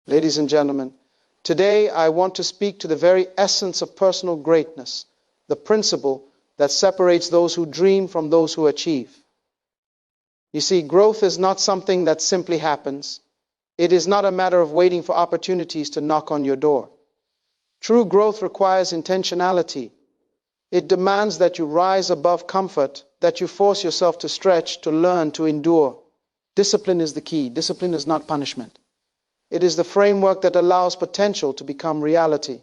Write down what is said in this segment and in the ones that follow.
Ladies and gentlemen, today I want to speak to the very essence of personal greatness, the principle that separates those who dream from those who achieve. You see, growth is not something that simply happens. It is not a matter of waiting for opportunities to knock on your door. True growth requires intentionality. It demands that you rise above comfort, that you force yourself to stretch, to learn, to endure. Discipline is the key. Discipline is not punishment. It is the framework that allows potential to become reality.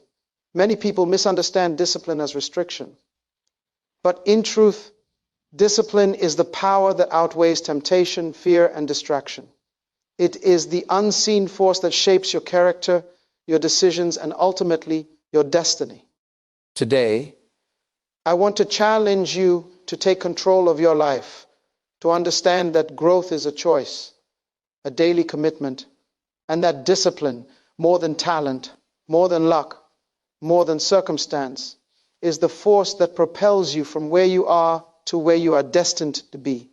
Many people misunderstand discipline as restriction. But in truth, discipline is the power that outweighs temptation, fear, and distraction. It is the unseen force that shapes your character, your decisions, and ultimately your destiny. Today, I want to challenge you to take control of your life, to understand that growth is a choice, a daily commitment, and that discipline, more than talent, more than luck, more than circumstance, is the force that propels you from where you are to where you are destined to be.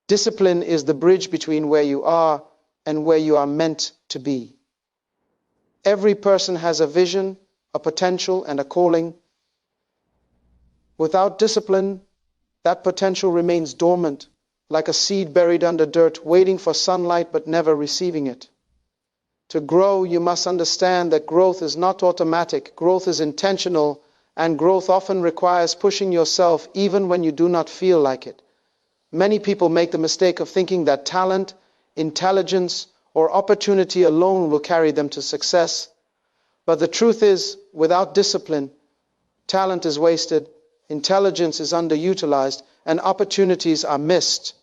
Discipline is the bridge between where you are and where you are meant to be. Every person has a vision, a potential, and a calling. Without discipline, that potential remains dormant, like a seed buried under dirt, waiting for sunlight but never receiving it. To grow, you must understand that growth is not automatic. Growth is intentional, and growth often requires pushing yourself even when you do not feel like it. Many people make the mistake of thinking that talent, intelligence, or opportunity alone will carry them to success. But the truth is, without discipline, talent is wasted, intelligence is underutilized, and opportunities are missed.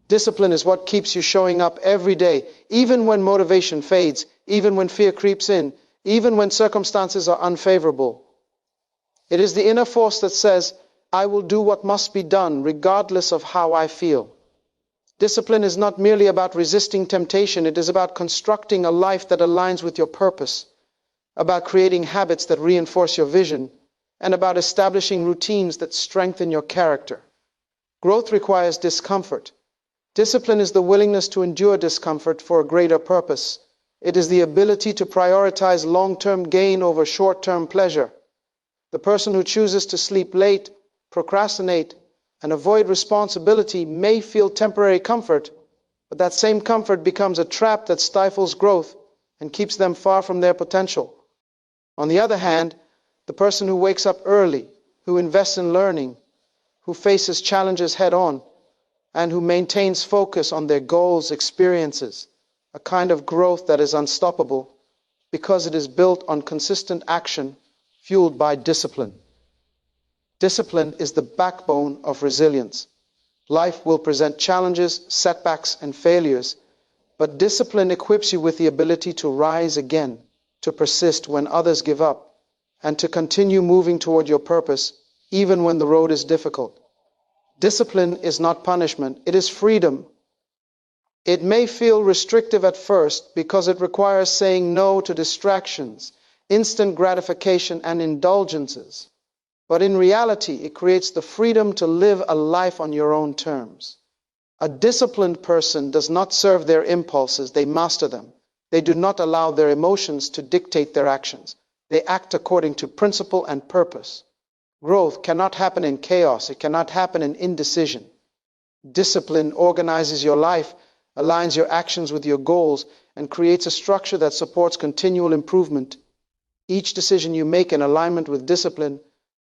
Discipline is what keeps you showing up every day, even when motivation fades, even when fear creeps in, even when circumstances are unfavorable. It is the inner force that says, I will do what must be done, regardless of how I feel. Discipline is not merely about resisting temptation. It is about constructing a life that aligns with your purpose, about creating habits that reinforce your vision, and about establishing routines that strengthen your character. Growth requires discomfort. Discipline is the willingness to endure discomfort for a greater purpose. It is the ability to prioritize long-term gain over short-term pleasure. The person who chooses to sleep late, procrastinate, and avoid responsibility may feel temporary comfort, but that same comfort becomes a trap that stifles growth and keeps them far from their potential. On the other hand, the person who wakes up early, who invests in learning, who faces challenges head-on, and who maintains focus on their goals, experiences a kind of growth that is unstoppable because it is built on consistent action fueled by discipline. Discipline is the backbone of resilience. Life will present challenges, setbacks, and failures, but discipline equips you with the ability to rise again, to persist when others give up, and to continue moving toward your purpose even when the road is difficult. Discipline is not punishment, it is freedom. It may feel restrictive at first because it requires saying no to distractions, instant gratification, and indulgences. But in reality, it creates the freedom to live a life on your own terms. A disciplined person does not serve their impulses, they master them. They do not allow their emotions to dictate their actions. They act according to principle and purpose. Growth cannot happen in chaos. It cannot happen in indecision. Discipline organizes your life, aligns your actions with your goals, and creates a structure that supports continual improvement. Each decision you make in alignment with discipline,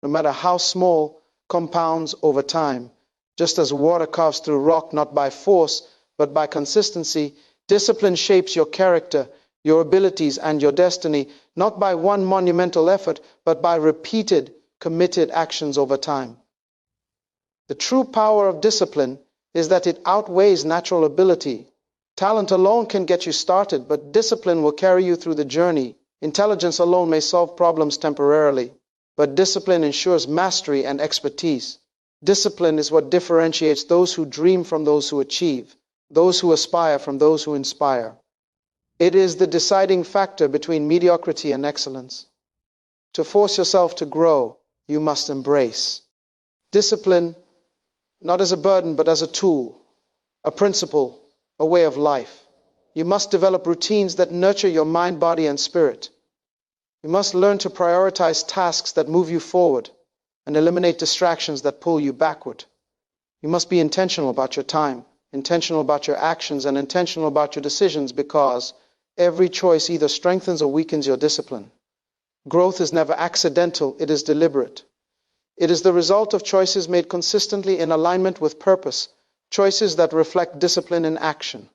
no matter how small, compounds over time. Just as water carves through rock not by force, but by consistency, discipline shapes your character, your abilities, and your destiny, not by one monumental effort, but by repeated, committed actions over time. The true power of discipline is that it outweighs natural ability. Talent alone can get you started, but discipline will carry you through the journey. Intelligence alone may solve problems temporarily, but discipline ensures mastery and expertise. Discipline is what differentiates those who dream from those who achieve, those who aspire from those who inspire. It is the deciding factor between mediocrity and excellence. To force yourself to grow, you must embrace discipline, not as a burden, but as a tool, a principle, a way of life. You must develop routines that nurture your mind, body, and spirit. You must learn to prioritize tasks that move you forward and eliminate distractions that pull you backward. You must be intentional about your time, intentional about your actions, and intentional about your decisions, because every choice either strengthens or weakens your discipline. Growth is never accidental, it is deliberate. It is the result of choices made consistently in alignment with purpose, choices that reflect discipline in action.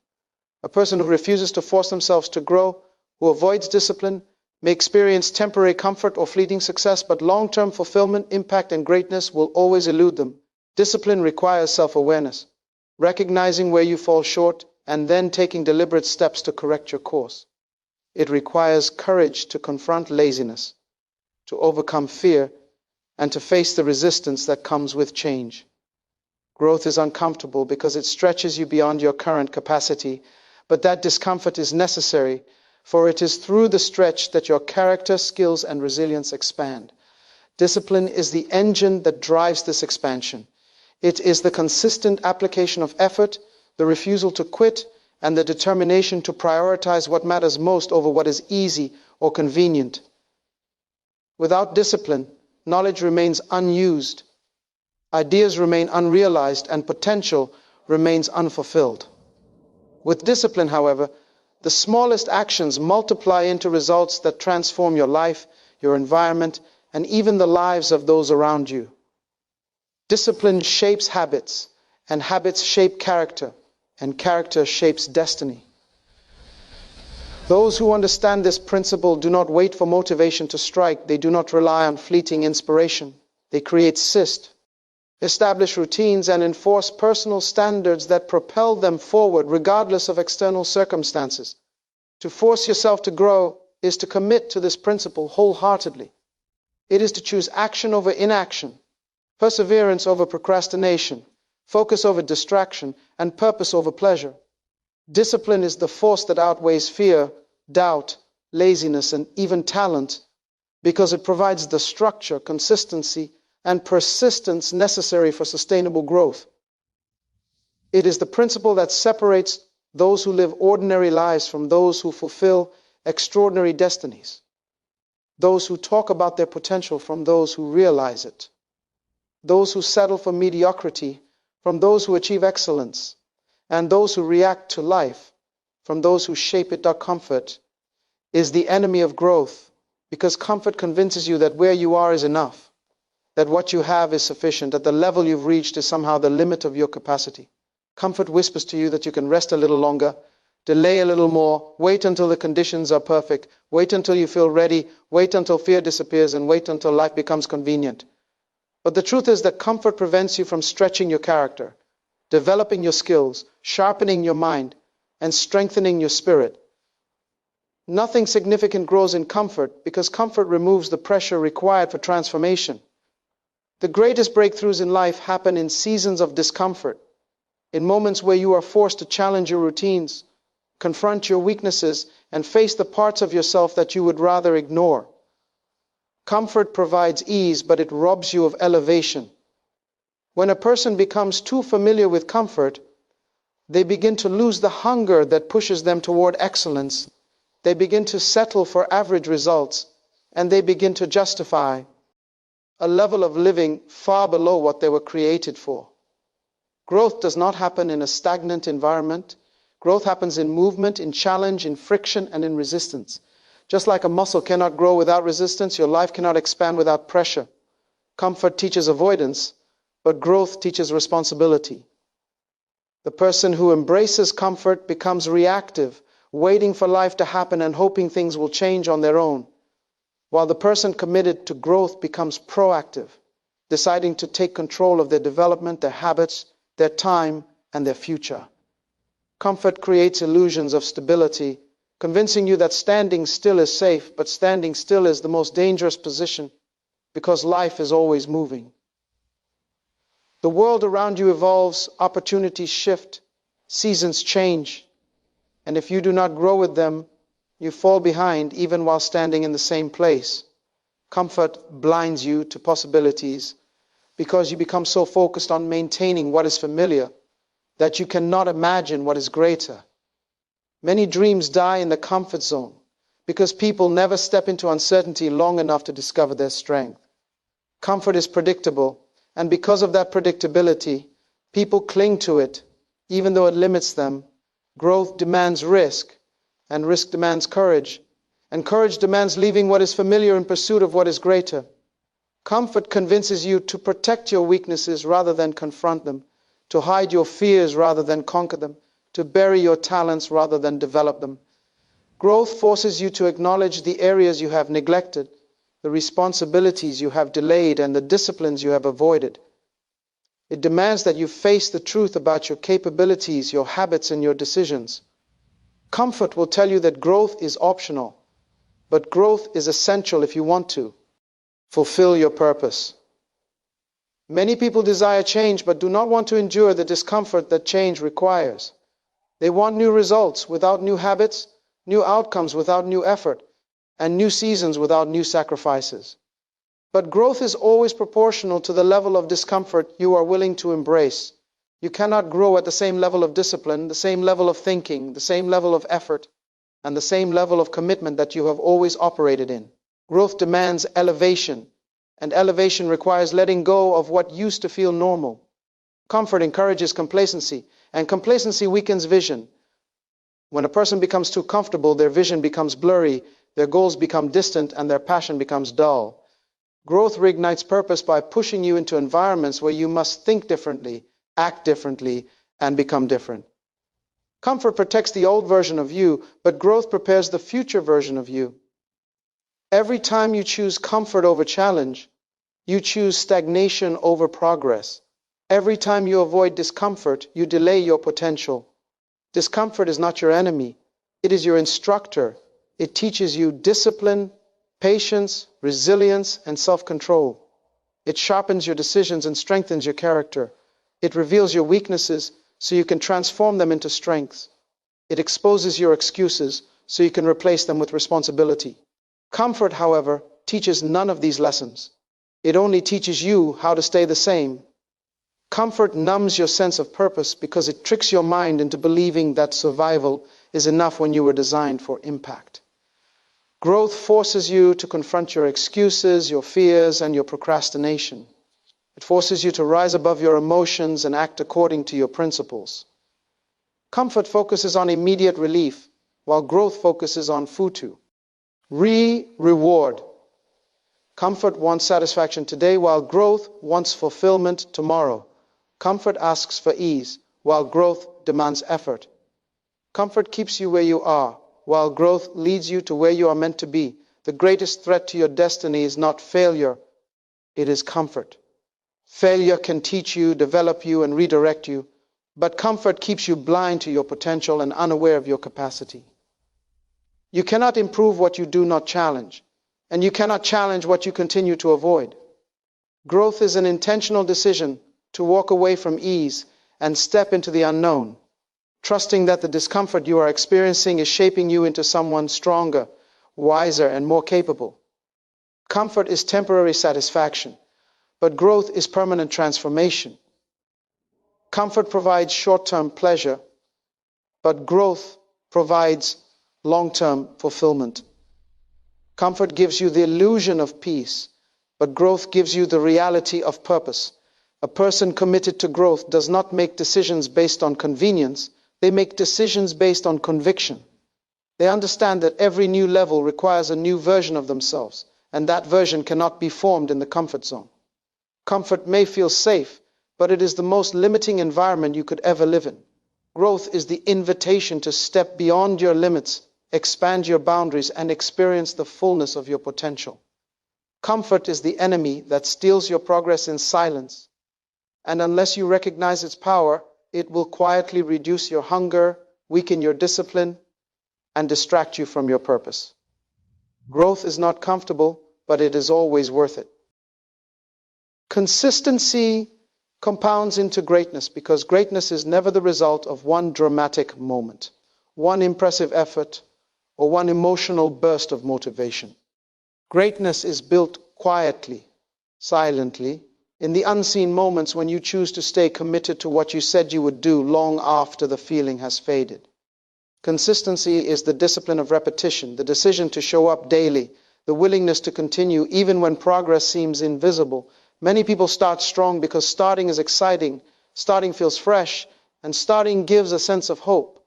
A person who refuses to force themselves to grow, who avoids discipline, may experience temporary comfort or fleeting success, but long-term fulfillment, impact, and greatness will always elude them. Discipline requires self-awareness, recognizing where you fall short and then taking deliberate steps to correct your course. It requires courage to confront laziness, to overcome fear, and to face the resistance that comes with change. Growth is uncomfortable because it stretches you beyond your current capacity, but that discomfort is necessary, for it is through the stretch that your character, skills, and resilience expand. Discipline is the engine that drives this expansion. It is the consistent application of effort, the refusal to quit, and the determination to prioritize what matters most over what is easy or convenient. Without discipline, knowledge remains unused, ideas remain unrealized, and potential remains unfulfilled. With discipline, however, the smallest actions multiply into results that transform your life, your environment, and even the lives of those around you. Discipline shapes habits, and habits shape character, and character shapes destiny. Those who understand this principle do not wait for motivation to strike. They do not rely on fleeting inspiration. They create establish routines, and enforce personal standards that propel them forward regardless of external circumstances. To force yourself to grow is to commit to this principle wholeheartedly. It is to choose action over inaction, perseverance over procrastination, focus over distraction, and purpose over pleasure. Discipline is the force that outweighs fear, doubt, laziness, and even talent, because it provides the structure, consistency, and persistence necessary for sustainable growth. It is the principle that separates those who live ordinary lives from those who fulfill extraordinary destinies, those who talk about their potential from those who realize it, those who settle for mediocrity from those who achieve excellence, and those who react to life from those who shape it. Comfort is the enemy of growth, because comfort convinces you that where you are is enough, that what you have is sufficient, that the level you've reached is somehow the limit of your capacity. Comfort whispers to you that you can rest a little longer, delay a little more, wait until the conditions are perfect, wait until you feel ready, wait until fear disappears, and wait until life becomes convenient. But the truth is that comfort prevents you from stretching your character, developing your skills, sharpening your mind, and strengthening your spirit. Nothing significant grows in comfort, because comfort removes the pressure required for transformation. The greatest breakthroughs in life happen in seasons of discomfort, in moments where you are forced to challenge your routines, confront your weaknesses, and face the parts of yourself that you would rather ignore. Comfort provides ease, but it robs you of elevation. When a person becomes too familiar with comfort, they begin to lose the hunger that pushes them toward excellence. They begin to settle for average results, and they begin to justify a level of living far below what they were created for. Growth does not happen in a stagnant environment. Growth happens in movement, in challenge, in friction, and in resistance. Just like a muscle cannot grow without resistance, your life cannot expand without pressure. Comfort teaches avoidance, but growth teaches responsibility. The person who embraces comfort becomes reactive, waiting for life to happen and hoping things will change on their own, while the person committed to growth becomes proactive, deciding to take control of their development, their habits, their time, and their future. Comfort creates illusions of stability, convincing you that standing still is safe, but standing still is the most dangerous position, because life is always moving. The world around you evolves, opportunities shift, seasons change, and if you do not grow with them, you fall behind even while standing in the same place. Comfort blinds you to possibilities because you become so focused on maintaining what is familiar that you cannot imagine what is greater. Many dreams die in the comfort zone because people never step into uncertainty long enough to discover their strength. Comfort is predictable, and because of that predictability, people cling to it, even though it limits them. Growth demands risk, and risk demands courage, and courage demands leaving what is familiar in pursuit of what is greater. Comfort convinces you to protect your weaknesses rather than confront them, to hide your fears rather than conquer them, to bury your talents rather than develop them. Growth forces you to acknowledge the areas you have neglected, the responsibilities you have delayed, and the disciplines you have avoided. It demands that you face the truth about your capabilities, your habits, and your decisions. Comfort will tell you that growth is optional, but growth is essential if you want to fulfill your purpose. Many people desire change but do not want to endure the discomfort that change requires. They want new results without new habits, new outcomes without new effort, and new seasons without new sacrifices. But growth is always proportional to the level of discomfort you are willing to embrace. You cannot grow at the same level of discipline, the same level of thinking, the same level of effort, and the same level of commitment that you have always operated in. Growth demands elevation, and elevation requires letting go of what used to feel normal. Comfort encourages complacency, and complacency weakens vision. When a person becomes too comfortable, their vision becomes blurry, their goals become distant, and their passion becomes dull. Growth reignites purpose by pushing you into environments where you must think differently, act differently, and become different. Comfort protects the old version of you, but growth prepares the future version of you. Every time you choose comfort over challenge, you choose stagnation over progress. Every time you avoid discomfort, you delay your potential. Discomfort is not your enemy. It is your instructor. It teaches you discipline, patience, resilience, and self-control. It sharpens your decisions and strengthens your character. It reveals your weaknesses so you can transform them into strengths. It exposes your excuses so you can replace them with responsibility. Comfort, however, teaches none of these lessons. It only teaches you how to stay the same. Comfort numbs your sense of purpose because it tricks your mind into believing that survival is enough when you were designed for impact. Growth forces you to confront your excuses, your fears, and your procrastination. It forces you to rise above your emotions and act according to your principles. Comfort focuses on immediate relief, while growth focuses on futu. Reward. Comfort wants satisfaction today, while growth wants fulfillment tomorrow. Comfort asks for ease, while growth demands effort. Comfort keeps you where you are, while growth leads you to where you are meant to be. The greatest threat to your destiny is not failure, it is comfort. Failure can teach you, develop you, and redirect you, but comfort keeps you blind to your potential and unaware of your capacity. You cannot improve what you do not challenge, and you cannot challenge what you continue to avoid. Growth is an intentional decision to walk away from ease and step into the unknown, trusting that the discomfort you are experiencing is shaping you into someone stronger, wiser, and more capable. Comfort is temporary satisfaction, but growth is permanent transformation. Comfort provides short-term pleasure, but growth provides long-term fulfillment. Comfort gives you the illusion of peace, but growth gives you the reality of purpose. A person committed to growth does not make decisions based on convenience. They make decisions based on conviction. They understand that every new level requires a new version of themselves, and that version cannot be formed in the comfort zone. Comfort may feel safe, but it is the most limiting environment you could ever live in. Growth is the invitation to step beyond your limits, expand your boundaries, and experience the fullness of your potential. Comfort is the enemy that steals your progress in silence, and unless you recognize its power, it will quietly reduce your hunger, weaken your discipline, and distract you from your purpose. Growth is not comfortable, but it is always worth it. Consistency compounds into greatness because greatness is never the result of one dramatic moment, one impressive effort, or one emotional burst of motivation. Greatness is built quietly, silently, in the unseen moments when you choose to stay committed to what you said you would do long after the feeling has faded. Consistency is the discipline of repetition, the decision to show up daily, the willingness to continue even when progress seems invisible. Many people start strong because starting is exciting, starting feels fresh, and starting gives a sense of hope.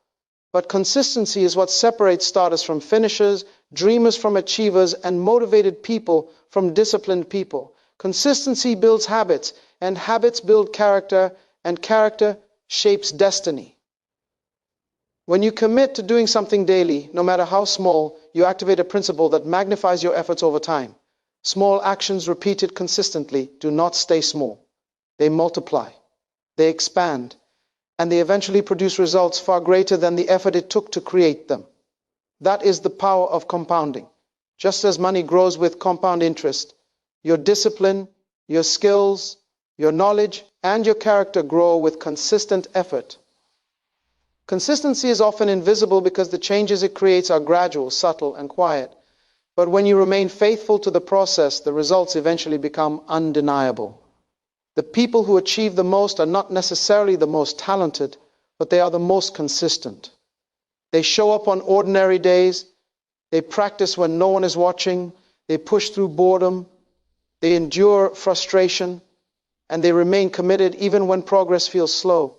But consistency is what separates starters from finishers, dreamers from achievers, and motivated people from disciplined people. Consistency builds habits, and habits build character, and character shapes destiny. When you commit to doing something daily, no matter how small, you activate a principle that magnifies your efforts over time. Small actions repeated consistently do not stay small. They multiply, they expand, and they eventually produce results far greater than the effort it took to create them. That is the power of compounding. Just as money grows with compound interest, your discipline, your skills, your knowledge, and your character grow with consistent effort. Consistency is often invisible because the changes it creates are gradual, subtle, and quiet. But when you remain faithful to the process, the results eventually become undeniable. The people who achieve the most are not necessarily the most talented, but they are the most consistent. They show up on ordinary days, they practice when no one is watching, they push through boredom, they endure frustration, and they remain committed even when progress feels slow.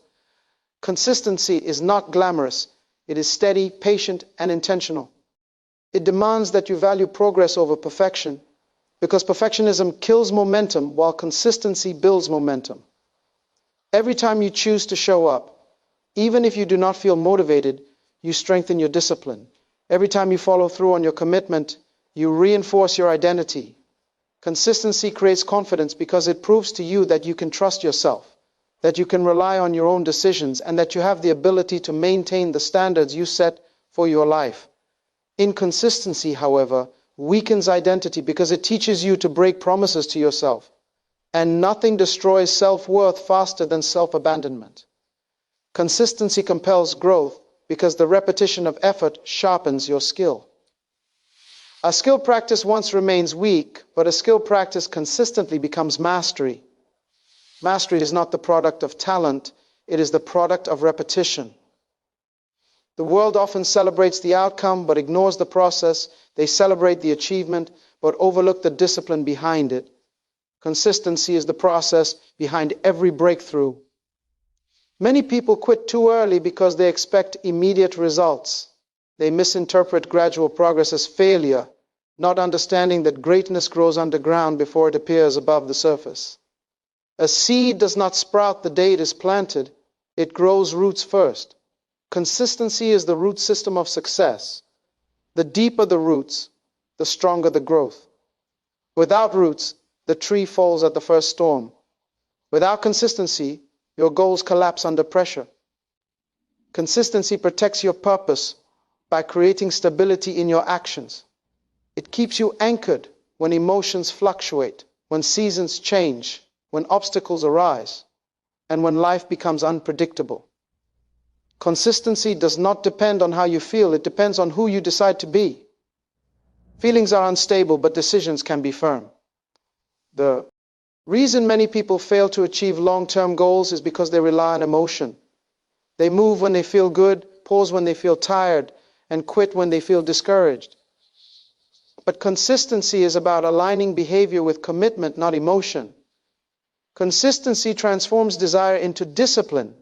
Consistency is not glamorous. It is steady, patient, and intentional. It demands that you value progress over perfection, because perfectionism kills momentum while consistency builds momentum. Every time you choose to show up, even if you do not feel motivated, you strengthen your discipline. Every time you follow through on your commitment, you reinforce your identity. Consistency creates confidence because it proves to you that you can trust yourself, that you can rely on your own decisions, and that you have the ability to maintain the standards you set for your life. Inconsistency, however, weakens identity because it teaches you to break promises to yourself. And nothing destroys self-worth faster than self-abandonment. Consistency compels growth because the repetition of effort sharpens your skill. A skill practice once remains weak, but a skill practice consistently becomes mastery. Mastery is not the product of talent, it is the product of repetition. The world often celebrates the outcome but ignores the process. They celebrate the achievement but overlook the discipline behind it. Consistency is the process behind every breakthrough. Many people quit too early because they expect immediate results. They misinterpret gradual progress as failure, not understanding that greatness grows underground before it appears above the surface. A seed does not sprout the day it is planted. It grows roots first. Consistency is the root system of success. The deeper the roots, the stronger the growth. Without roots, the tree falls at the first storm. Without consistency, your goals collapse under pressure. Consistency protects your purpose by creating stability in your actions. It keeps you anchored when emotions fluctuate, when seasons change, when obstacles arise, and when life becomes unpredictable. Consistency does not depend on how you feel, it depends on who you decide to be. Feelings are unstable, but decisions can be firm. The reason many people fail to achieve long-term goals is because they rely on emotion. They move when they feel good, pause when they feel tired, and quit when they feel discouraged. But consistency is about aligning behavior with commitment, not emotion. Consistency transforms desire into discipline.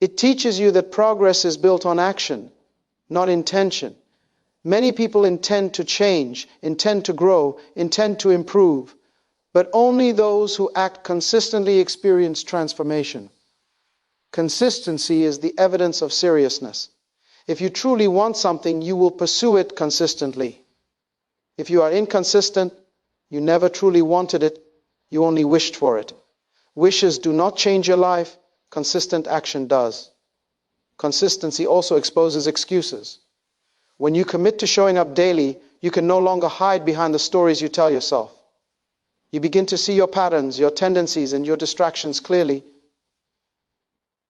It teaches you that progress is built on action, not intention. Many people intend to change, intend to grow, intend to improve, but only those who act consistently experience transformation. Consistency is the evidence of seriousness. If you truly want something, you will pursue it consistently. If you are inconsistent, you never truly wanted it, you only wished for it. Wishes do not change your life, consistent action does. Consistency also exposes excuses. When you commit to showing up daily, you can no longer hide behind the stories you tell yourself. You begin to see your patterns, your tendencies, and your distractions clearly.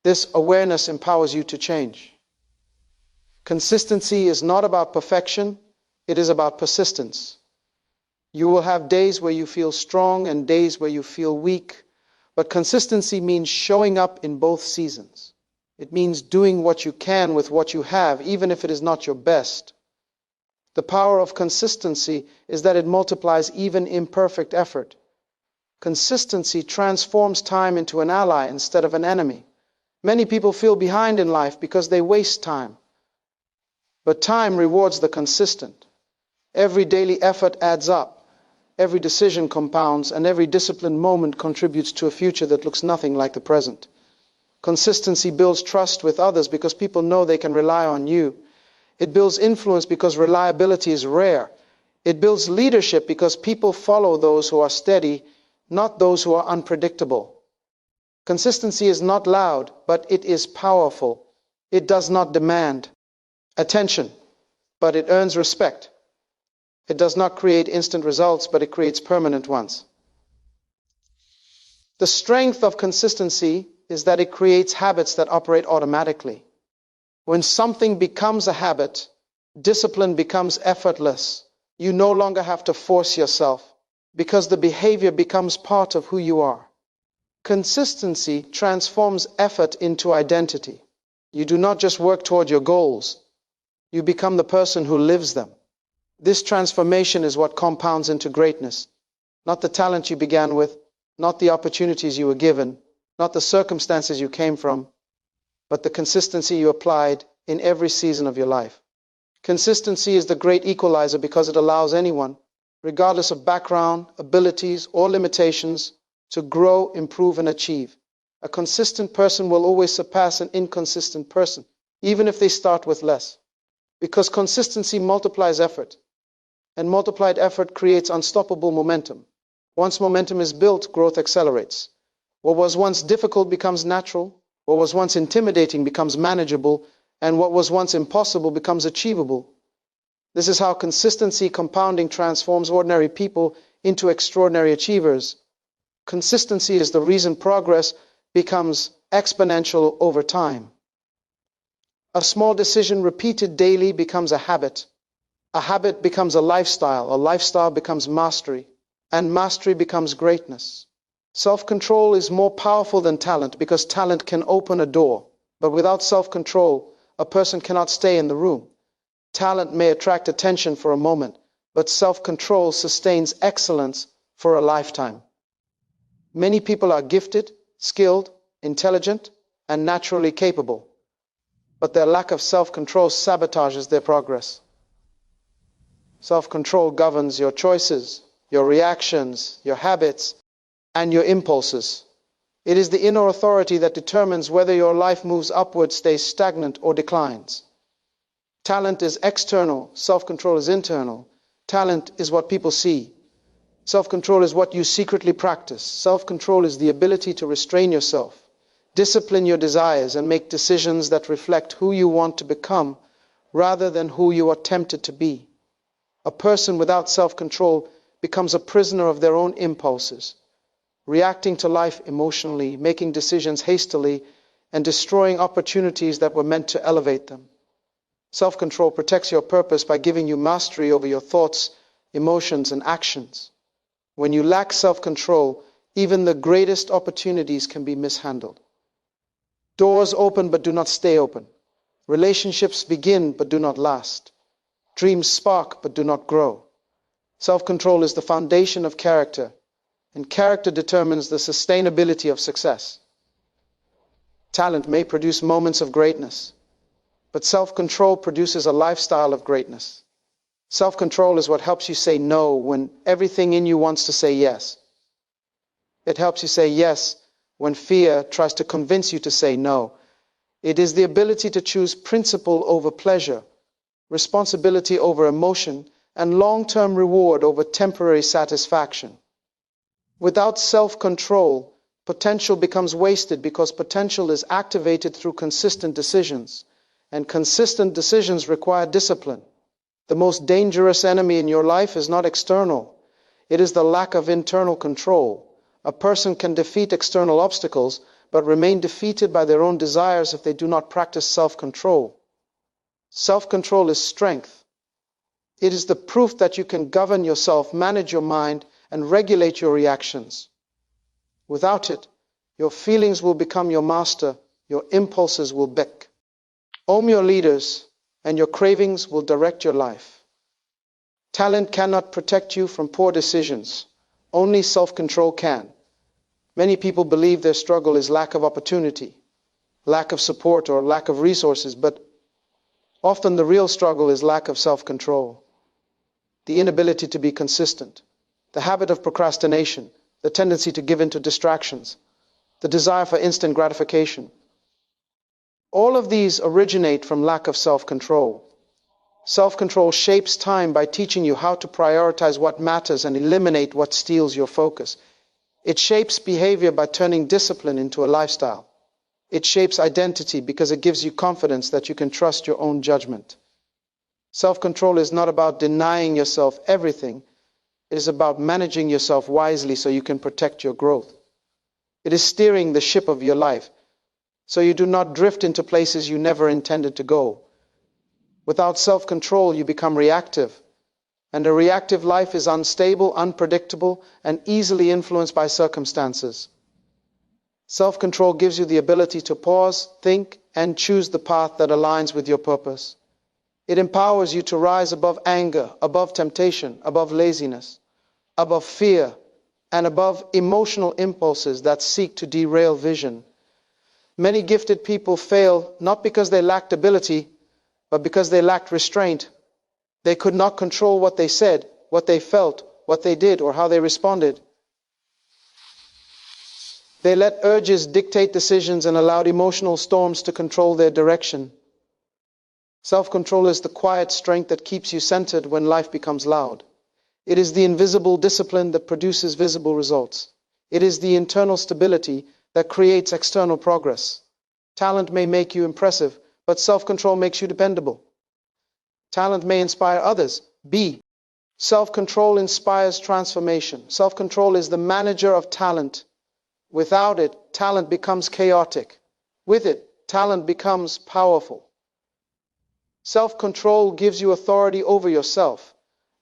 This awareness empowers you to change. Consistency is not about perfection, it is about persistence. You will have days where you feel strong and days where you feel weak, but consistency means showing up in both seasons. It means doing what you can with what you have, even if it is not your best. The power of consistency is that it multiplies even imperfect effort. Consistency transforms time into an ally instead of an enemy. Many people feel behind in life because they waste time. But time rewards the consistent. Every daily effort adds up. Every decision compounds, and every disciplined moment contributes to a future that looks nothing like the present. Consistency builds trust with others because people know they can rely on you. It builds influence because reliability is rare. It builds leadership because people follow those who are steady, not those who are unpredictable. Consistency is not loud, but it is powerful. It does not demand attention, but it earns respect. It does not create instant results, but it creates permanent ones. The strength of consistency is that it creates habits that operate automatically. When something becomes a habit, discipline becomes effortless. You no longer have to force yourself because the behavior becomes part of who you are. Consistency transforms effort into identity. You do not just work toward your goals. You become the person who lives them. This transformation is what compounds into greatness. Not the talent you began with, not the opportunities you were given, not the circumstances you came from, but the consistency you applied in every season of your life. Consistency is the great equalizer because it allows anyone, regardless of background, abilities, or limitations, to grow, improve, and achieve. A consistent person will always surpass an inconsistent person, even if they start with less. Because consistency multiplies effort, and multiplied effort creates unstoppable momentum. Once momentum is built, growth accelerates. What was once difficult becomes natural. What was once intimidating becomes manageable, and what was once impossible becomes achievable. This is how consistency compounding transforms ordinary people into extraordinary achievers. Consistency is the reason progress becomes exponential over time. A small decision repeated daily becomes a habit. A habit becomes a lifestyle becomes mastery, and mastery becomes greatness. Self-control is more powerful than talent because talent can open a door, but without self-control, a person cannot stay in the room. Talent may attract attention for a moment, but self-control sustains excellence for a lifetime. Many people are gifted, skilled, intelligent, and naturally capable, but their lack of self-control sabotages their progress. Self-control governs your choices, your reactions, your habits, and your impulses. It is the inner authority that determines whether your life moves upward, stays stagnant, or declines. Talent is external, self-control is internal. Talent is what people see. Self-control is what you secretly practice. Self-control is the ability to restrain yourself, discipline your desires, and make decisions that reflect who you want to become rather than who you are tempted to be. A person without self-control becomes a prisoner of their own impulses, reacting to life emotionally, making decisions hastily, and destroying opportunities that were meant to elevate them. Self-control protects your purpose by giving you mastery over your thoughts, emotions, and actions. When you lack self-control, even the greatest opportunities can be mishandled. Doors open but do not stay open. Relationships begin but do not last. Dreams spark but do not grow. Self-control is the foundation of character, and character determines the sustainability of success. Talent may produce moments of greatness, but self-control produces a lifestyle of greatness. Self-control is what helps you say no when everything in you wants to say yes. It helps you say yes when fear tries to convince you to say no. It is the ability to choose principle over pleasure, responsibility over emotion, and long-term reward over temporary satisfaction. Without self-control, potential becomes wasted because potential is activated through consistent decisions, and consistent decisions require discipline. The most dangerous enemy in your life is not external. It is the lack of internal control. A person can defeat external obstacles, but remain defeated by their own desires if they do not practice self-control. Self-control is strength. It is the proof that you can govern yourself, manage your mind, and regulate your reactions. Without it, your feelings will become your master, Your impulses will beck. Own your leaders, and your cravings will direct your life. Talent cannot protect you from poor decisions. Only self-control can. Many people believe their struggle is lack of opportunity, lack of support, or lack of resources, but often the real struggle is lack of self-control, the inability to be consistent, the habit of procrastination, the tendency to give in to distractions, the desire for instant gratification. All of these originate from lack of self-control. Self-control shapes time by teaching you how to prioritize what matters and eliminate what steals your focus. It shapes behavior by turning discipline into a lifestyle. It shapes identity because it gives you confidence that you can trust your own judgment. Self-control is not about denying yourself everything. It is about managing yourself wisely so you can protect your growth. It is steering the ship of your life so you do not drift into places you never intended to go. Without self-control, you become reactive. And a reactive life is unstable, unpredictable, and easily influenced by circumstances. Self-control gives you the ability to pause, think, and choose the path that aligns with your purpose. It empowers you to rise above anger, above temptation, above laziness, above fear, and above emotional impulses that seek to derail vision. Many gifted people fail not because they lacked ability, but because they lacked restraint. They could not control what they said, what they felt, what they did, or how they responded. They let urges dictate decisions and allowed emotional storms to control their direction. Self-control is the quiet strength that keeps you centered when life becomes loud. It is the invisible discipline that produces visible results. It is the internal stability that creates external progress. Talent may make you impressive, but self-control makes you dependable. Talent may inspire others. B. Self-control inspires transformation. Self-control is the manager of talent. Without it, talent becomes chaotic. With it, talent becomes powerful. Self-control gives you authority over yourself.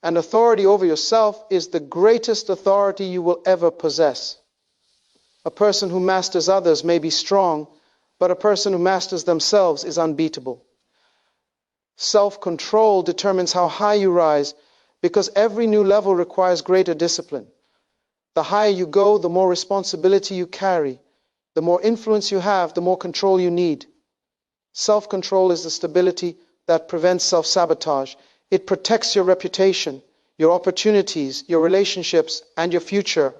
And authority over yourself is the greatest authority you will ever possess. A person who masters others may be strong, but a person who masters themselves is unbeatable. Self-control determines how high you rise because every new level requires greater discipline. The higher you go, the more responsibility you carry. The more influence you have, the more control you need. Self-control is the stability that prevents self-sabotage. It protects your reputation, your opportunities, your relationships, and your future.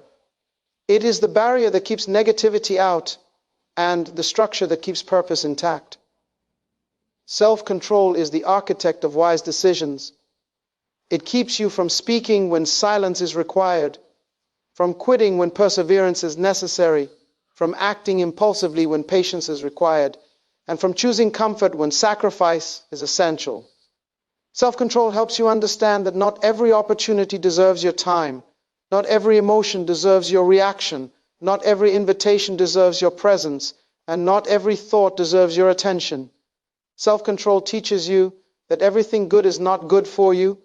It is the barrier that keeps negativity out and the structure that keeps purpose intact. Self-control is the architect of wise decisions. It keeps you from speaking when silence is required, from quitting when perseverance is necessary, from acting impulsively when patience is required, and from choosing comfort when sacrifice is essential. Self-control helps you understand that not every opportunity deserves your time, not every emotion deserves your reaction, not every invitation deserves your presence, and not every thought deserves your attention. Self-control teaches you that everything good is not good for you,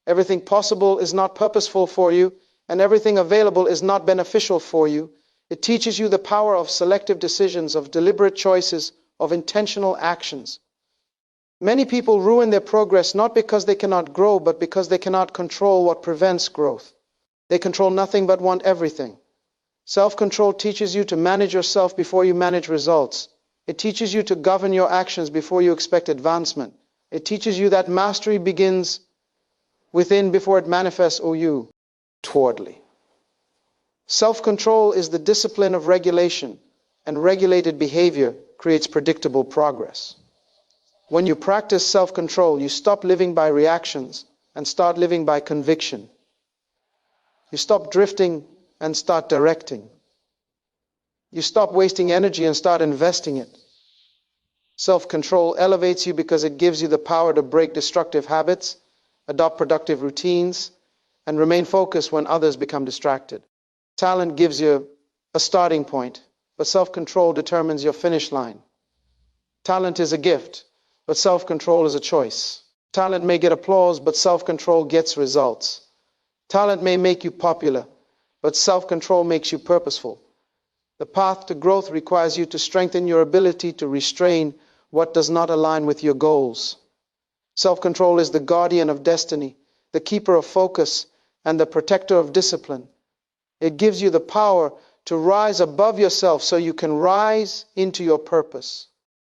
everything possible is not purposeful for you, and everything available is not beneficial for you. It teaches you the power of selective decisions, of deliberate choices, of intentional actions. Many people ruin their progress not because they cannot grow, but because they cannot control what prevents growth. They control nothing but want everything. Self-control teaches you to manage yourself before you manage results. It teaches you to govern your actions before you expect advancement. It teaches you that mastery begins within before it manifests outwardly. Self-control is the discipline of regulation, and regulated behavior creates predictable progress. When you practice self-control, you stop living by reactions and start living by conviction. You stop drifting and start directing. You stop wasting energy and start investing it. Self-control elevates you because it gives you the power to break destructive habits, adopt productive routines, and remain focused when others become distracted. Talent gives you a starting point, but self-control determines your finish line. Talent is a gift, but self-control is a choice. Talent may get applause, but self-control gets results. Talent may make you popular, but self-control makes you purposeful. The path to growth requires you to strengthen your ability to restrain what does not align with your goals. Self-control is the guardian of destiny, the keeper of focus, and the protector of discipline. It gives you the power to rise above yourself so you can rise into your purpose.